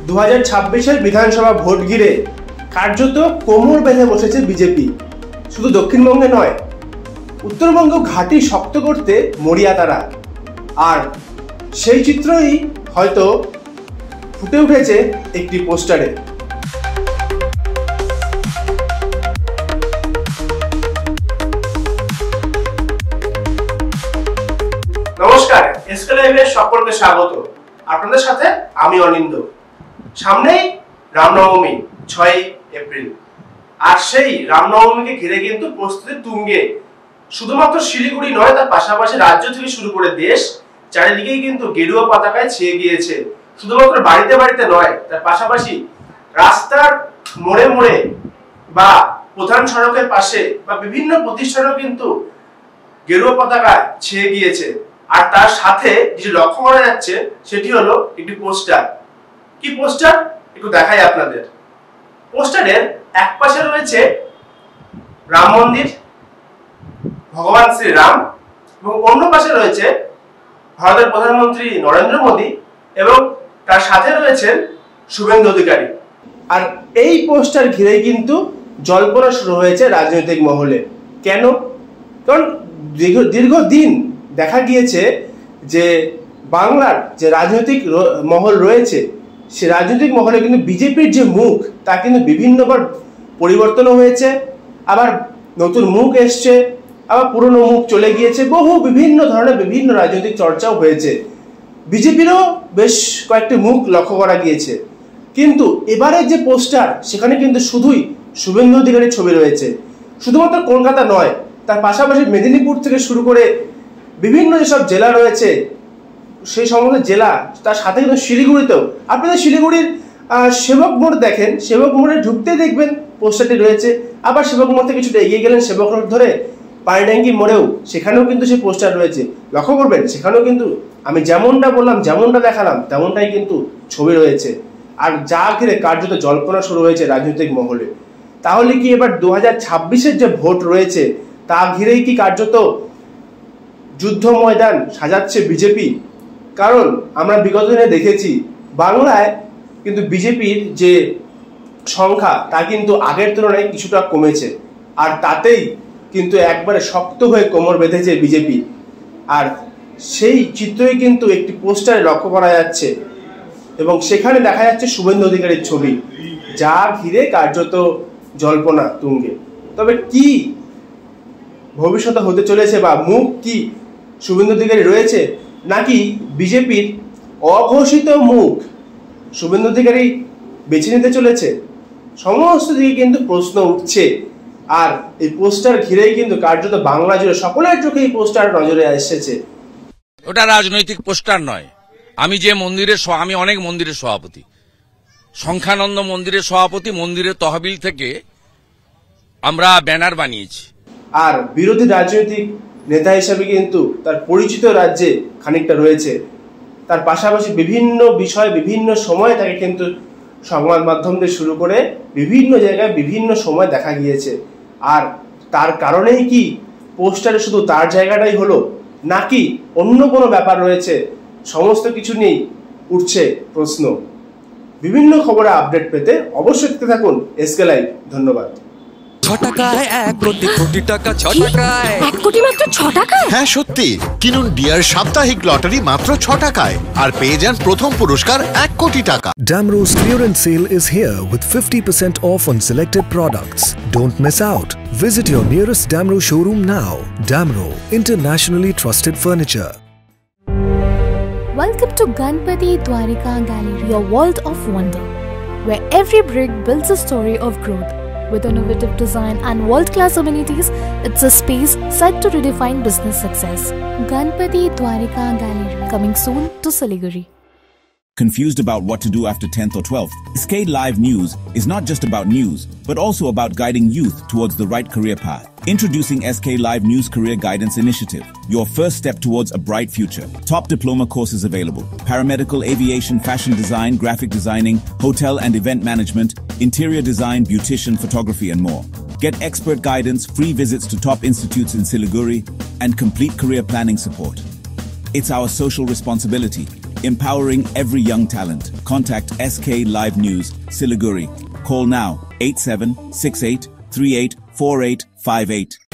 2026-এর বিধানসভা ভোট ঘিরে কার্যত কোমর বেঁধে বসেছে বিজেপি। শুধু দক্ষিণবঙ্গে নয়, উত্তরবঙ্গ ঘাঁটি শক্ত করতে মরিয়া তারা। আর সেই চিত্রই হয়তো ফুটে উঠেছে একটি পোস্টারে। নমস্কার, এসকে লাইভে সকলকে স্বাগত। আপনাদের সাথে আমি অনিন্দ। সামনেই রামনবমী 6 এপ্রিল, আর সেই রামনবমীকে ঘিরে কিন্তু প্রস্তুতি তুঙ্গে। শুধুমাত্র শিলিগুড়ি নয়, তার পাশাপাশি রাজ্য থেকে শুরু করে দেশ চারিদিকেই কিন্তু গেরুয়া পতাকায় ছেয়ে গিয়েছে। শুধুমাত্র বাড়িতে বাড়িতে নয়, তার পাশাপাশি রাস্তার মোড়ে মোড়ে বা প্রধান সড়কের পাশে বা বিভিন্ন প্রতিষ্ঠানেও কিন্তু গেরুয়া পতাকা ছেয়ে গিয়েছে। আর তার সাথে যেটি লক্ষ্য করা যাচ্ছে সেটি হলো একটি পোস্টার। কি পোস্টার একটু দেখাই আপনাদের। পোস্টারের এক পাশে রয়েছে রাম মন্দির, ভগবান শ্রীরাম, এবং অন্য পাশে রয়েছে ভারতের প্রধানমন্ত্রী নরেন্দ্র মোদী এবং তার সাথে রয়েছেন শুভেন্দু অধিকারী। আর এই পোস্টার ঘিরেই কিন্তু জল্পনা শুরু হয়েছে রাজনৈতিক মহলে। কেন? কারণ দীর্ঘদিন দেখা গিয়েছে যে বাংলার যে রাজনৈতিক মহল রয়েছে, সে রাজনৈতিক মহলে কিন্তু বিজেপির যে মুখ তা কিন্তু বিভিন্নবার পরিবর্তনও হয়েছে, আবার নতুন মুখ এসছে, আবার পুরনো মুখ চলে গিয়েছে। বিভিন্ন ধরনের বিভিন্ন রাজনৈতিক চর্চাও হয়েছে। বিজেপিরও বেশ কয়েকটি মুখ লক্ষ্য করা গিয়েছে। কিন্তু এবারে যে পোস্টার, সেখানে কিন্তু শুধুই শুভেন্দু অধিকারীর ছবি রয়েছে। শুধুমাত্র কলকাতা নয়, তার পাশাপাশি মেদিনীপুর থেকে শুরু করে বিভিন্ন যেসব জেলা রয়েছে, সেই সমস্ত জেলা, তার সাথে কিন্তু শিলিগুড়িতেও, আপনাদের শিলিগুড়ির সেবক মোড় দেখেন, সেবক মোড়ে ঢুকতে দেখবেন পোস্টারটি রয়েছে। আবার সেবক মোড় থেকে কিছুটা এগিয়ে গেলেন সেবক রোড ধরে পানিট্যাঙ্কি মোড়েও, সেখানেও কিন্তু সেই পোস্টার রয়েছে। লক্ষ্য করবেন, সেখানেও কিন্তু আমি যেমনটা বললাম, যেমনটা দেখালাম, তেমনটাই কিন্তু ছবি রয়েছে। আর যা ঘিরে কার্যত জল্পনা শুরু হয়েছে রাজনৈতিক মহলে। তাহলে কি এবার 2026-এর যে ভোট রয়েছে তা ঘিরেই কি কার্যত যুদ্ধ ময়দান সাজাচ্ছে বিজেপি? কারণ আমরা বিগত দিনে দেখেছি বাংলায় কিন্তু বিজেপির যে সংখ্যা তা কিন্তু আগের তুলনায় কিছুটা কমেছে। আর তাতেই কিন্তু একবারে শক্ত হয়ে কোমর বেঁধেছে বিজেপি। আর সেই চিত্রই কিন্তু একটি পোস্টারে লক্ষ্য করা যাচ্ছে, এবং সেখানে দেখা যাচ্ছে শুভেন্দু অধিকারীর ছবি, যা ঘিরে কার্যত জল্পনা তুঙ্গে। তবে কি ভবিষ্যতে হতে চলেছে, বা মুখ কি শুভেন্দু অধিকারী রয়েছে, নাকি বিজেপির অঘোষিত মুখ শুভেন্দু অধিকারী বেছে নিতে চলেছে? সমস্ত দিকে কিন্তু প্রশ্ন উঠছে। আর এই পোস্টার ঘিরেই কিন্তু কার্যত বাংলা জুড়ে সকলের চোখে এই পোস্টার নজরে এসেছে। ওটা রাজনৈতিক পোস্টার নয়। আমি অনেক মন্দিরের সভাপতি, সংখ্যানন্দ মন্দিরের সভাপতি। মন্দিরের তহবিল থেকে আমরা ব্যানার বানিয়েছি। আর বিরোধী রাজনৈতিক নেতা হিসাবে কিন্তু তার পরিচিত রাজ্যে খানিকটা রয়েছে। তার পাশাপাশি বিভিন্ন বিষয় বিভিন্ন সময় তাকে কিন্তু সংবাদ মাধ্যম থেকে শুরু করে বিভিন্ন জায়গায় বিভিন্ন সময় দেখা গিয়েছে। আর তার কারণেই কি পোস্টারে শুধু তার জায়গাটাই হলো, নাকি অন্য কোনো ব্যাপার রয়েছে? সমস্ত কিছু নিয়েই উঠছে প্রশ্ন। বিভিন্ন খবরে আপডেট পেতে অবশ্যই দেখতে থাকুন এসকে লাইভ। ধন্যবাদ। 6 টাকায় 1 কোটি কোটি টাকা, 6 টাকায় 1 কোটি মাত্র 6 টাকায়। হ্যাঁ সত্যি, কিনুন ডিয়ার সাপ্তাহিক লটারি মাত্র 6 টাকায় আর পেয়ে যান প্রথম পুরস্কার 1 কোটি টাকা। Damro's clearance sale is here with 50% off on selected products. Don't miss out. Visit your nearest Damro showroom now. Damro, internationally trusted furniture. Welcome to Ganpati Dwarika Gallery, your world of wonder, where every brick builds a story of growth. With innovative design and world-class amenities, it's a space set to redefine business success. Ganpati Dwarika Gallery, coming soon to Siliguri. Confused about what to do after 10th or 12th? SK Live News is not just about news, but also about guiding youth towards the right career path. Introducing SK Live News Career Guidance Initiative, your first step towards a bright future. Top diploma courses available: paramedical, aviation, fashion design, graphic designing, hotel and event management, interior design, beautician, photography, and more. Get expert guidance, free visits to top institutes in Siliguri, and complete career planning support. It's our social responsibility empowering every young talent. Contact SK Live News, Siliguri. Call now 8768384858.